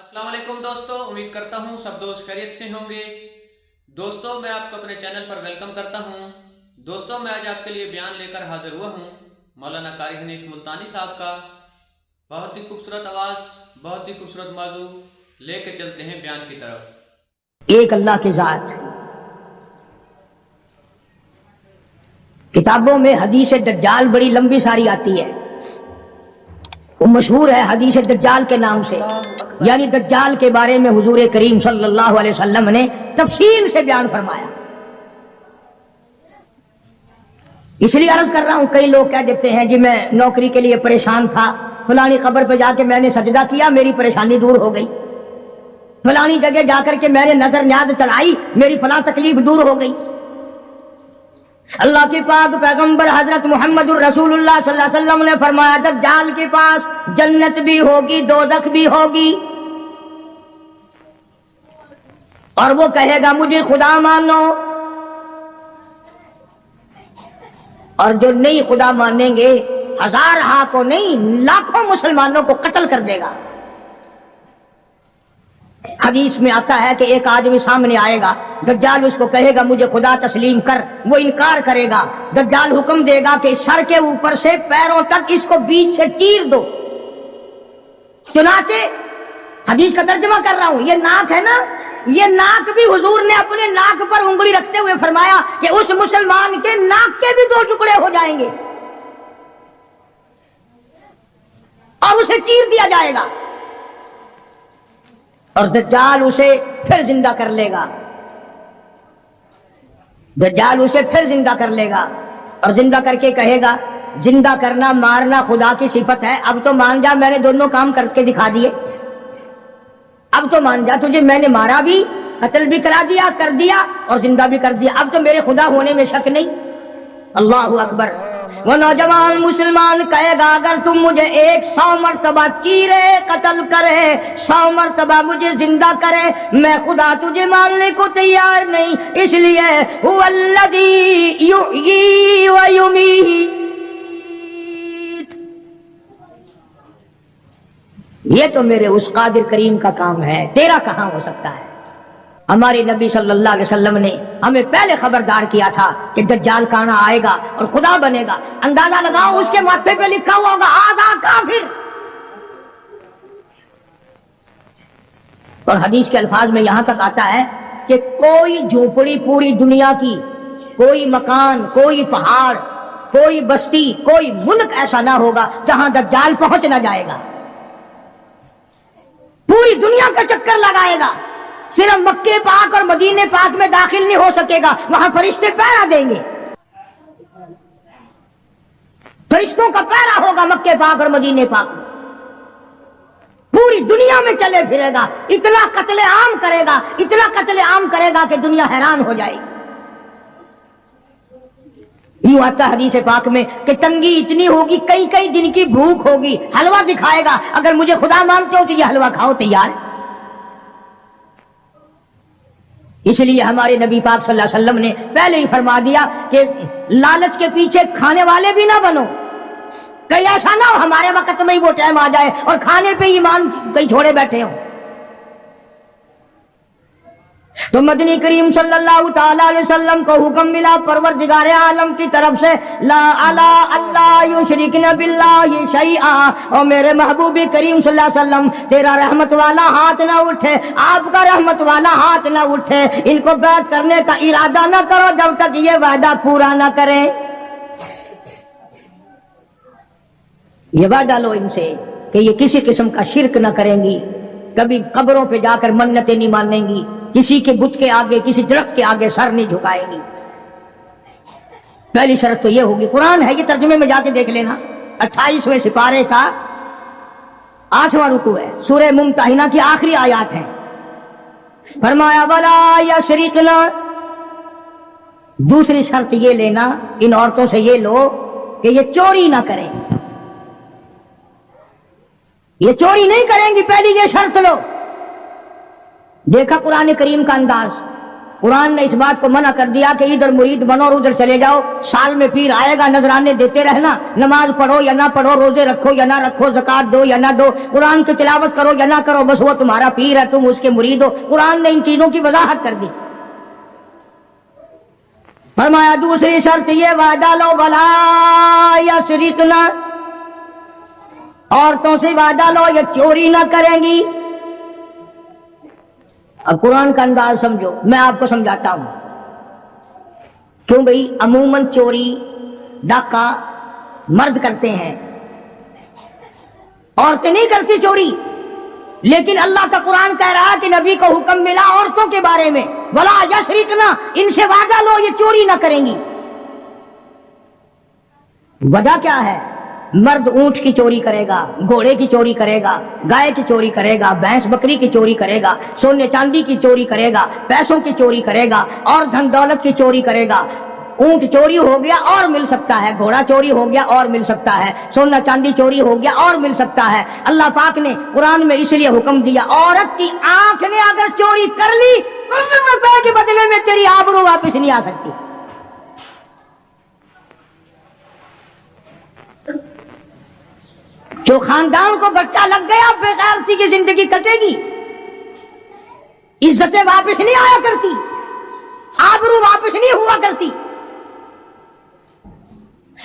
अस्सलाम वालेकुम दोस्तों, उम्मीद करता हूँ सब दोस्त खैरियत से होंगे। दोस्तों, मैं आपको अपने चैनल पर वेलकम करता हूँ। दोस्तों, मैं आज आपके लिए बयान लेकर हाजिर हुआ हूँ मौलाना कारी हनीफ मुल्तानी साहब का। बहुत ही खूबसूरत आवाज़, बहुत ही खूबसूरत मौजू लेके चलते हैं बयान की तरफ। एक अल्लाह की जात। किताबों में हदीस दज्जाल बड़ी लंबी सारी आती है, वो मशहूर है हदीस दज्जाल के नाम से। यानी दज्जाल के बारे में हुजूर करीम सल्लल्लाहु अलैहि वसल्लम ने तफसील से बयान फरमाया। इसलिए अर्ज कर रहा हूं, कई लोग कह देते हैं जी मैं नौकरी के लिए परेशान था, फलानी कब्र पे जाके मैंने सजदा किया, मेरी परेशानी दूर हो गई। फलानी जगह जाकर के मैंने नजर न्याज चढ़ाई, मेरी फला तकलीफ दूर हो गई। अल्लाह के पाक पैगंबर हजरत मुहम्मदुर रसूलुल्लाह सल्लल्लाहु अलैहि वसल्लम ने फरमाया, दज्जाल के पास जन्नत भी होगी, दोज़ख भी होगी, और वो कहेगा मुझे खुदा मानो, और जो नहीं खुदा मानेंगे हजार हा को नहीं लाखों मुसलमानों को कत्ल कर देगा। हदीस में आता है कि एक आदमी सामने आएगा, दज्जाल उसको कहेगा मुझे खुदा तस्लीम कर, वो इनकार करेगा। दज्जाल हुक्म देगा कि सर के ऊपर से पैरों तक इसको बीच से चीर दो। चुनाचे हदीस का तर्जुमा कर रहा हूं, ये नाक है ना, ये नाक भी हुजूर ने अपने नाक पर उंगली रखते हुए फरमाया कि उस मुसलमान के नाक के भी दो टुकड़े हो जाएंगे और उसे चीर दिया जाएगा, और दज्जाल उसे फिर जिंदा कर लेगा। दज्जाल उसे फिर जिंदा कर लेगा और जिंदा करके कहेगा, जिंदा करना मारना खुदा की सिफत है, अब तो मान जा, मैंने दोनों काम करके दिखा दिए, अब तो मान जा, तुझे मैंने मारा भी, कत्ल भी करा दिया, कर दिया, और जिंदा भी कर दिया, अब तो मेरे खुदा होने में शक नहीं। अल्लाहु अकबर। वो नौजवान मुसलमान कहेगा, अगर तुम मुझे 100 मरतबा चीरे कत्ल करे, 100 मरतबा मुझे जिंदा करे, मैं खुदा तुझे मानने को तैयार नहीं। इसलिए हुवल्लज़ी युहयी व युमीत, ये तो मेरे उस कादिर करीम का काम है, तेरा कहां हो सकता है। हमारे नबी सल्लल्लाहु अलैहि वसल्लम ने हमें पहले खबरदार किया था कि दज्जाल काना आएगा और खुदा बनेगा। अंदाजा लगाओ, उसके माथे पे लिखा हुआ होगा आधा काफिर। और हदीस के अल्फाज में यहां तक आता है कि कोई झोपड़ी पूरी दुनिया की, कोई मकान, कोई पहाड़, कोई बस्ती, कोई मुल्क ऐसा ना होगा जहां दज्जाल पहुंच ना जाएगा। पूरी दुनिया का चक्कर लगाएगा, सिर्फ मक्के पाक और मदीने पाक में दाखिल नहीं हो सकेगा, वहां फरिश्ते पहरा देंगे, फरिश्तों का पहरा होगा मक्के पाक और मदीने पाक में। पूरी दुनिया में चले फिरेगा, इतना कत्ले आम करेगा, इतना कत्ले आम करेगा कि दुनिया हैरान हो जाएगी। यूं आता हदीस पाक में कि तंगी इतनी होगी, कई कई दिन की भूख होगी, हलवा दिखाएगा, अगर मुझे खुदा मानते हो तो ये हलवा खाओ, तैयार। इसलिए हमारे नबी पाक सल्लल्लाहु अलैहि वसल्लम ने पहले ही फरमा दिया कि लालच के पीछे खाने वाले भी ना बनो, कहीं ऐसा ना हो हमारे वक्त में ही वो टाइम आ जाए और खाने पे ईमान कहीं छोड़े बैठे हो। तो मदनी करीम सल्लल्लाहु ताला अलैहि वसल्लम को हुक्म मिला परवरदिगार आलम की तरफ से, ला अला अल्लाह युशरिकना बिल्लाहि शैआ, और मेरे महबूबी करीम सल्लल्लाहु अलैहि वसल्लम तेरा रहमत वाला हाथ ना उठे, आपका रहमत वाला हाथ ना उठे, इनको बैत करने का इरादा ना करो जब तक ये वादा पूरा ना करें। ये वादा लो इनसे कि ये किसी किस्म का शिरक ना करेंगी, कभी कब्रों पे जाकर मन्नतें नहीं मानेंगी, किसी के बुत के आगे, किसी दरख्त के आगे सर नहीं झुकाएंगी। पहली शर्त तो ये होगी, कुरान है, ये तर्जुमे में जाके देख लेना, 28वें सिपारे का 8वां रुकू है, सूरह मुमतहिना की आखिरी आयत है। फरमाया वला यशरिकना, दूसरी शर्त ये लेना, इन औरतों से ये लो कि ये चोरी ना करें, ये चोरी नहीं करेंगी, पहली ये शर्त लो। देखा कुरान करीम का अंदाज, कुरान ने इस बात को मना कर दिया कि इधर मुरीद बनो और उधर चले जाओ, साल में पीर आएगा, नजराने देते रहना, नमाज पढ़ो या ना पढ़ो, रोजे रखो या ना रखो, ज़कात दो या ना दो, कुरान की तिलावत करो या ना करो, बस वो तुम्हारा पीर है, तुम उसके मुरीद हो। कुरान ने इन चीजों की वजाहत कर दी। फरमाया दूसरी शर्त ये वादा लो वला यशरिकना, औरतों से वादा लो ये चोरी ना करेंगी। अब कुरान का अंदाज समझो, मैं आपको समझाता हूं। क्यों भाई, अमूमन चोरी डाका मर्द करते हैं, औरतें नहीं करती चोरी। लेकिन अल्लाह का कुरान कह रहा है कि नबी को हुक्म मिला औरतों के बारे में, वला यशरिकना, इनसे वादा लो ये चोरी ना करेंगी। वजह क्या है? मर्द ऊंट की चोरी करेगा, घोड़े की चोरी करेगा, गाय की चोरी करेगा, भैंस बकरी की चोरी करेगा, सोने चांदी की चोरी करेगा, पैसों की चोरी करेगा और धन दौलत की चोरी करेगा। ऊंट चोरी हो गया और मिल सकता है, घोड़ा चोरी हो गया और मिल सकता है, सोना चांदी चोरी हो गया और मिल सकता है। अल्लाह पाक ने कुरान में इसलिए हुक्म दिया, औरत की आंख ने अगर चोरी कर ली तो रुपए के बदले में तेरी आबरू वापस नहीं आ सकती। जो खानदान को गट्टा लग गया, बेगैरती की जिंदगी कटेगी, इज्जतें वापस नहीं आया करती, आबरू वापस नहीं हुआ करती।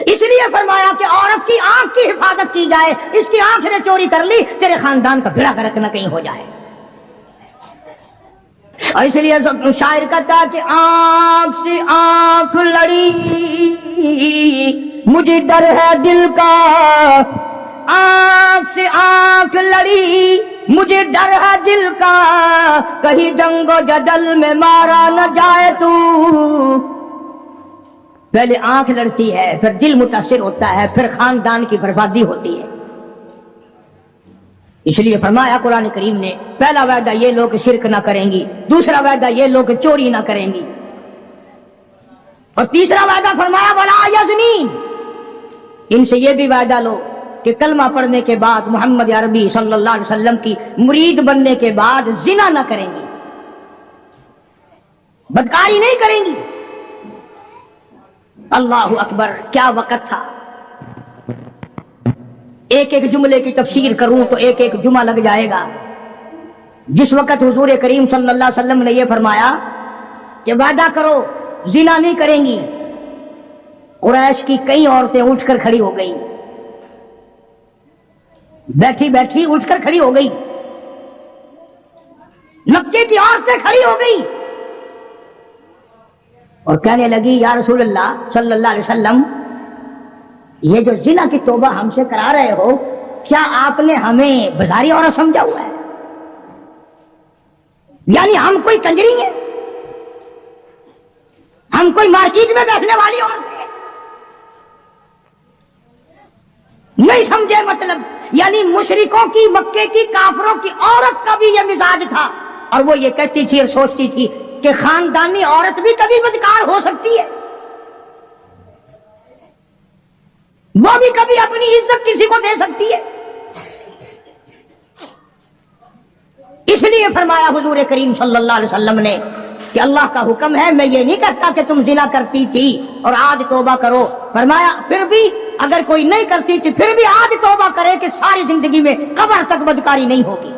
इसलिए फरमाया कि औरत की आंख की हिफाजत की जाए, इसकी आंख ने चोरी कर ली, तेरे खानदान का बेड़ा गर्क न कहीं हो जाए। और इसलिए शायर कहता कि आंख से आंख लड़ी मुझे डर है दिल का, आंख से आंख लड़ी मुझे डर है दिल का, कहीं जंगो जदल में मारा न जाए तू। पहले आंख लड़ती है, फिर दिल मुतासिर होता है, फिर खानदान की बर्बादी होती है। इसलिए फरमाया कुरान करीम ने, पहला वादा ये लोग शिरक ना करेंगी, दूसरा वादा ये लोग चोरी ना करेंगी, और तीसरा वादा फरमाया वला यज़नीन, इनसे ये भी वादा लो कि कलमा पढ़ने के बाद, मोहम्मद अरबी सल्लल्लाहु अलैहि वसल्लम की मुरीद बनने के बाद जिना ना करेंगी, बदकारी नहीं करेंगी। अल्लाहु अकबर, क्या वक़्त था। एक एक जुमले की तफसीर करूं तो एक एक जुमा लग जाएगा। जिस वक़्त हुजूर करीम सल्लल्लाहु अलैहि वसल्लम ने यह फरमाया कि वादा करो जिना नहीं करेंगी, कुरैश की कई औरतें उठकर खड़ी हो गई, बैठी बैठी उठकर खड़ी हो गई, मक्के की औरतें खड़ी हो गई और कहने लगी, या रसूल अल्लाह सल्लल्लाहु अलैहि वसल्लम, ये जो जिना की तौबा हमसे करा रहे हो, क्या आपने हमें बाजारी औरत समझा हुआ है? यानी हम कोई कंजरी है, हम कोई मार्केट में बैठने वाली औरत है? नहीं समझे मतलब। यानी मुशरिकों की, मक्के की काफरों की औरत का भी यह मिजाज था, और वो ये कहती थी और सोचती थी कि खानदानी औरत भी कभी बदकार हो सकती है, वो भी कभी अपनी इज्जत किसी को दे सकती है। इसलिए फरमाया हुजूर करीम सल्लल्लाहु अलैहि वसल्लम ने कि अल्लाह का हुक्म है, मैं ये नहीं कहता कि तुम जिना करती थी और आज तौबा करो। फरमाया फिर भी अगर कोई नहीं करती थी फिर भी आज तौबा करे कि सारी जिंदगी में कब्र तक बदकारी नहीं होगी।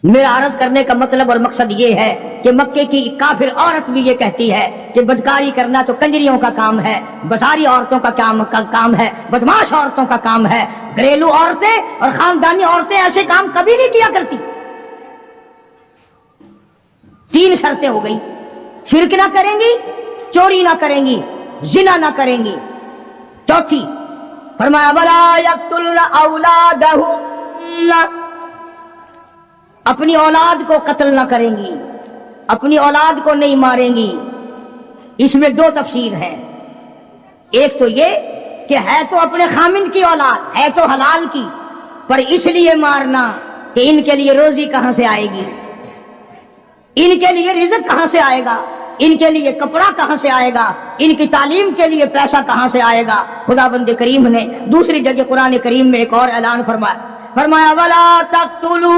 मेरा अर्ज करने का मतलब और मकसद ये है कि मक्के की काफिर औरत भी ये कहती है कि बदकारी करना तो कंजरियों का काम है, बसारी औरतों का काम है, बदमाश औरतों का काम है। घरेलू औरतें और खानदानी औरतें ऐसे काम कभी नहीं किया करती। 3 शर्तें हो गई, शिरक ना करेंगी, चोरी ना करेंगी, जिना ना करेंगी। चौथी फरमाया वला यक़्तुलना औलादहुन्ना, अपनी औलाद को कत्ल ना करेंगी, अपनी औलाद को नहीं मारेंगी। इसमें 2 तफसीर हैं। एक तो ये कि है तो अपने खामिन की औलाद, है तो हलाल की, पर इसलिए मारना कि इनके लिए रोजी कहां से आएगी, इनके लिए रिज़्क़ कहां से आएगा, इनके लिए कपड़ा कहां से आएगा, इनकी तालीम के लिए पैसा कहां से आएगा। खुदाबंद करीम ने दूसरी जगह कुरान करीम में एक और ऐलान फरमाया वला तक़्तुलू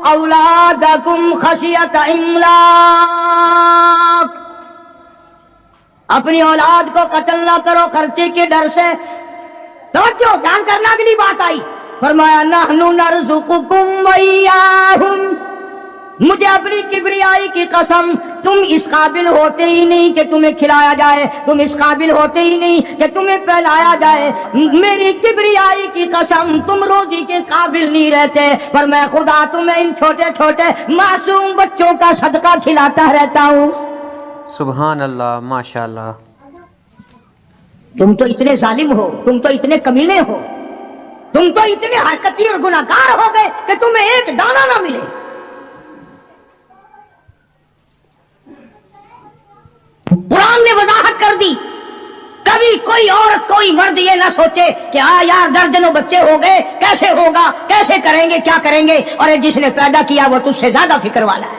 औलाद औलादकुम खशियत इमलाक, अपनी औलाद को कत्ल ना करो खर्चे के डर से। तवज्जो, ध्यान करना, अगली बात आई, फरमाया नहनु नरज़ुकुकुम व इय्याहुम, मुझे अपनी किबरियाई की कसम, तुम इस काबिल होते ही नहीं कि तुम्हें खिलाया जाए, तुम इस काबिल होते ही नहीं कि तुम्हें पहनाया जाए, मेरी किबरियाई की कसम, तुम रोजी के काबिल नहीं रहते, पर मैं खुदा तुम्हें इन छोटे छोटे मासूम बच्चों का सदका खिलाता रहता हूँ। सुभान अल्लाह, माशाअल्लाह। तुम तो इतने जालिम हो, तुम तो इतने कमीने हो, तुम तो इतने हरकती और गुनाहगार हो गए कि तुम्हें एक दाना ना मिले। कुरान ने वजाहत कर दी, कभी कोई औरत कोई मर्द ये ना सोचे कि हाँ यार दर्जनों बच्चे हो गए, कैसे होगा, कैसे करेंगे, क्या करेंगे, और जिसने पैदा किया वो तुझसे ज्यादा फिक्र वाला है।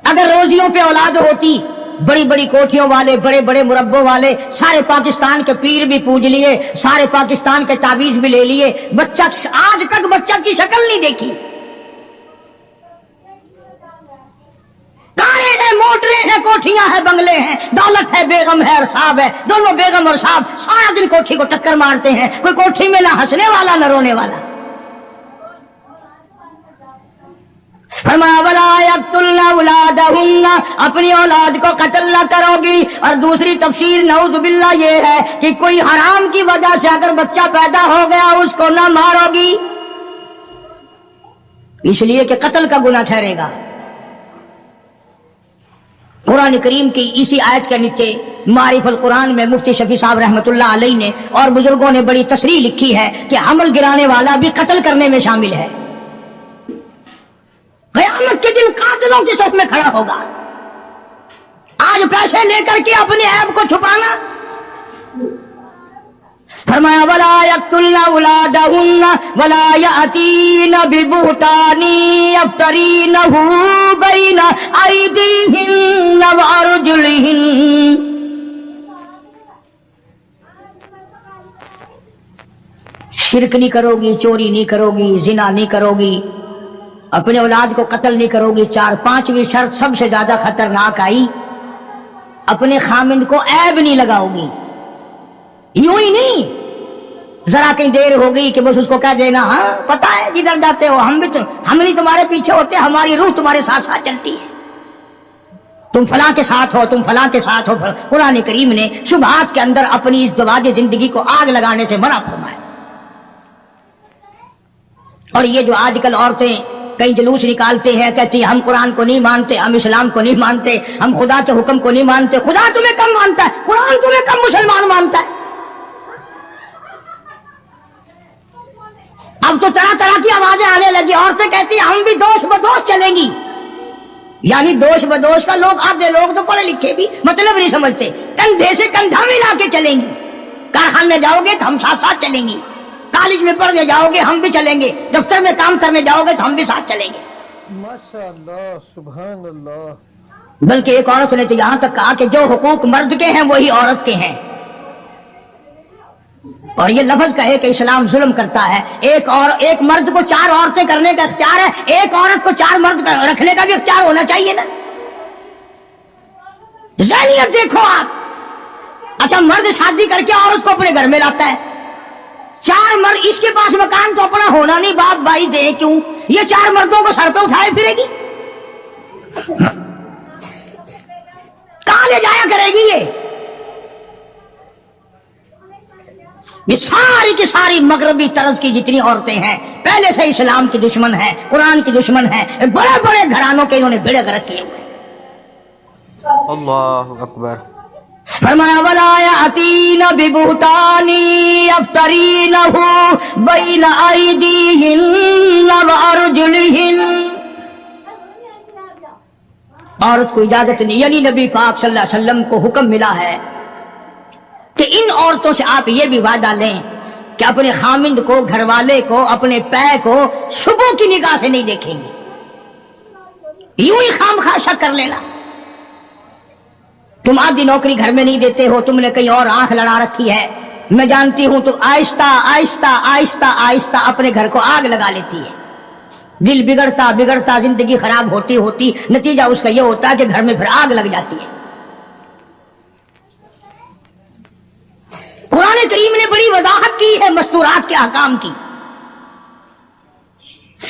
अगर रोजियों पे औलाद होती, बड़ी बड़ी कोठियों वाले, बड़े बड़े मुरब्बों वाले, सारे पाकिस्तान के पीर भी पूज लिए, सारे पाकिस्तान के ताबीज भी ले लिए, बच्चा आज तक बच्चा की शक्ल नहीं देखी। कारें हैं, मोटरें हैं, कोठियां हैं, बंगले हैं, दौलत है, बेगम है और साहब है, दोनों बेगम और साहब सारा दिन कोठी को टक्कर मारते हैं, कोई कोठी में ना हंसने वाला ना रोने वाला। फरमाया वला यक़्तुलना औलादहुन्ना, अपनी औलाद को कत्ल न करोगी। और दूसरी तफसीर नऊज़ बिल्लाह ये है कि कोई हराम की वजह से अगर बच्चा पैदा हो गया उसको न मारोगी, इसलिए कि कत्ल का गुनाह ठहरेगा। कुरान करीम की इसी आयत के नीचे मारिफुल कुरान में मुफ्ती शफी साहब रहमतुल्लाह अलैह ने और बुजुर्गों ने बड़ी तशरीह लिखी है कि हमल गिराने वाला भी कत्ल करने में शामिल है। क़यामत के दिन कातिलों की सफ में खड़ा होगा। आज पैसे लेकर के अपने ऐब को छुपाना। फरमाया वला यक़्तुलना औलादहुन्ना वला यातीना बिबुहतानी यफ्तरीनहु बैना अयदीहिन्ना व अर्जुलिहिन्ना, शिरक नहीं करोगी, चोरी नहीं करोगी, जिना नहीं करोगी, अपने औलाद को कत्ल नहीं करोगी। 4-5वीं शर्त सबसे ज्यादा खतरनाक आई, अपने खामिंद को ऐब नहीं लगाओगी। यूं ही नहीं, जरा कहीं देर हो गई कि बस उसको कह देना हाँ पता है जिधर जाते हो हम नहीं तुम्हारे पीछे होते, हमारी रूह तुम्हारे साथ साथ चलती है, तुम फलां के साथ हो, तुम फलां के साथ हो। कुरान करीम ने शुबहात के अंदर अपनी इस ज़वाज जिंदगी को आग लगाने से मना फरमाया। और ये जो आजकल औरतें कई जुलूस निकालते हैं, कहती हैं हम कुरान को नहीं मानते, हम इस्लाम को नहीं मानते, हम खुदा के हुक्म को नहीं मानते। खुदा तुम्हें कम मानता है, कुरान तुम्हें कम मुसलमान मानता है। अब तो तरह तरह की आवाजें आने लगी, औरतें कहती हैं हम भी दोष बदोष चलेंगी। यानी दोष बदोष का लोग, आधे लोग तो पढ़े लिखे भी मतलब नहीं समझते, कंधे से कंधा मिला के चलेंगी। कारखाने जाओगे तो हम साथ साथ चलेंगी, कॉलेज में पढ़ने जाओगे हम भी चलेंगे, दफ्तर में काम करने जाओगे तो हम भी साथ चलेंगे। माशाअल्लाह, सुभान अल्लाह। बल्कि एक औरत ने तो यहां तक कहा कि जो हुकूक मर्द के हैं वही औरत के हैं। और ये लफ्ज कहे कि इस्लाम जुल्म करता है। एक मर्द को 4 औरतें करने का इख्तियार है, एक औरत को 4 मर्द रखने का भी इख्तियार होना चाहिए ना। ज़हनियत देखो आप। अच्छा, मर्द शादी करके औरत को अपने घर में लाता है, 4 मर्द, इसके पास मकान तो अपना होना नहीं, बाप भाई दे क्यों, ये 4 मर्दों को सर पे उठाए फिरेगी, कहां ले जाया करेगी ये सारी की सारी मगरबी तरज की जितनी औरतें हैं पहले से इस्लाम की दुश्मन है, कुरान की दुश्मन है, बड़े बड़े घरानों के इन्होंने बेड़े गर्क किए हुए। अल्लाहु अकबर। फरमाया वला यातीना बिबुहतानी यफ्तरीनहु बैना अयदीहिन्ना व अर्जुलिहिन्ना, औरत को इजाजत नहीं, यानी नबी पाक सल्लल्लाहु अलैहि वसल्लम को हुक्म मिला है कि इन औरतों से आप ये भी वादा लें कि अपने खामिंद को, घर वाले को, अपने पैर को सुबह की निगाह से नहीं देखेंगे, यूं ही खामखा शक कर लेना। तुम आधी नौकरी घर में नहीं देते हो, तुमने कहीं और आंख लड़ा रखी है, मैं जानती हूं, तो आहिस्ता आहिस्ता आहिस्ता आहिस्ता अपने घर को आग लगा लेती है। دل بگڑتا بگڑتا زندگی خراب ہوتی ہوتی نتیجہ اس کا یہ ہوتا ہے کہ گھر میں پھر آگ لگ جاتی ہے۔ قرآن کریم نے بڑی وضاحت کی ہے مستورات کے احکام کی،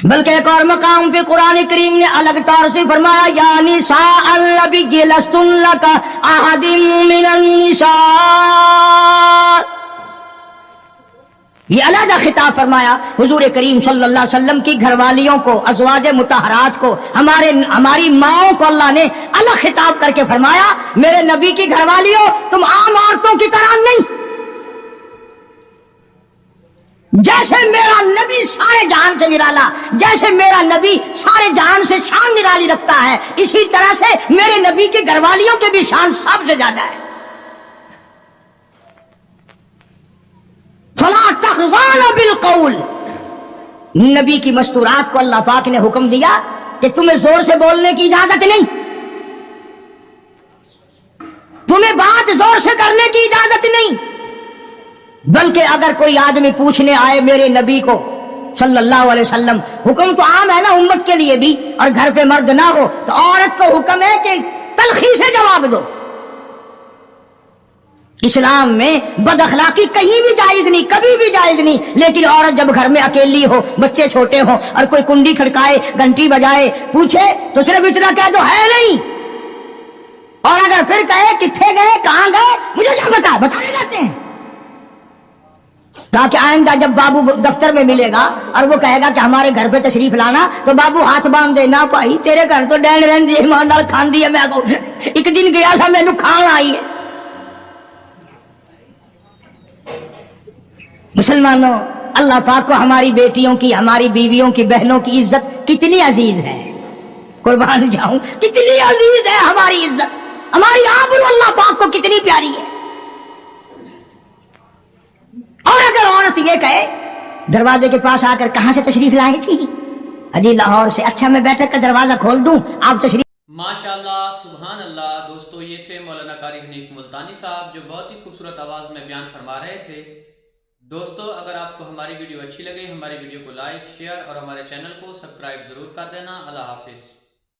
بلکہ ایک اور مقام پہ قرآن کریم نے الگ طور سے فرمایا یا نساء النبی لستن لک احد من النساء، یہ علیحدہ خطاب فرمایا حضور کریم صلی اللہ علیہ وسلم کی گھر والیوں کو، ازواج مطہرات کو، ہماری ماؤں کو اللہ نے الگ خطاب کر کے فرمایا میرے نبی کی گھر والیوں تم عام عورتوں کی طرح نہیں، جیسے میرا نبی سارے جہان سے نرالا، جیسے میرا نبی سارے جہان سے شان نرالی رکھتا ہے، اسی طرح سے میرے نبی کی گھر والیوں کے بھی شان سب سے زیادہ ہے۔ فلا تخضعن بالقول، نبی کی مستورات کو اللہ پاک نے حکم دیا کہ تمہیں زور سے بولنے کی اجازت نہیں، تمہیں بات زور سے کرنے کی اجازت نہیں، بلکہ اگر کوئی آدمی پوچھنے آئے میرے نبی کو صلی اللہ علیہ وسلم، حکم تو عام ہے نا امت کے لیے بھی، اور گھر پہ مرد نہ ہو تو عورت کو حکم ہے کہ تلخی سے جواب دو۔ اسلام میں بد اخلاقی کہیں بھی جائز نہیں، کبھی بھی جائز نہیں، لیکن عورت جب گھر میں اکیلی ہو، بچے چھوٹے ہوں، اور کوئی کنڈی کھڑکائے، گھنٹی بجائے، پوچھے تو صرف اتنا کہہ دو ہے نہیں، اور اگر پھر کہے کتنے گئے کہاں گئے مجھے کیا بتائے جاتے ہیں، تاکہ آئندہ جب بابو دفتر میں ملے گا اور وہ کہے گا کہ ہمارے گھر پہ تشریف لانا تو بابو ہاتھ باندھ دے، نہ بھائی تیرے گھر تو ڈین رہن دی ایماندار کھان دی ہے، میں کو ایک دن گیا سا میں کھان آئی ہے۔ مسلمانوں، اللہ پاک کو ہماری بیٹیوں کی، ہماری بیویوں کی، بہنوں کی عزت کتنی عزیز ہے، قربان جاؤں کتنی عزیز ہے ہماری عزت، ہماری آبرو اللہ پاک کو کتنی پیاری ہے۔ اور اگر عورت یہ کہے دروازے کے پاس آ کر کہاں سے تشریف لائی تھی، اجی لاہور سے، اچھا میں بیٹھک کا دروازہ کھول دوں آپ تشریف۔ ماشاءاللہ سبحان اللہ۔ دوستو یہ تھے مولانا قاری حنیف ملتانی صاحب جو بہت ہی خوبصورت آواز میں بیان فرما رہے تھے۔ دوستو اگر آپ کو ہماری ویڈیو اچھی لگے، ہماری ویڈیو کو لائک، شیئر اور ہمارے چینل کو سبسکرائب ضرور کر دینا۔ اللہ حافظ۔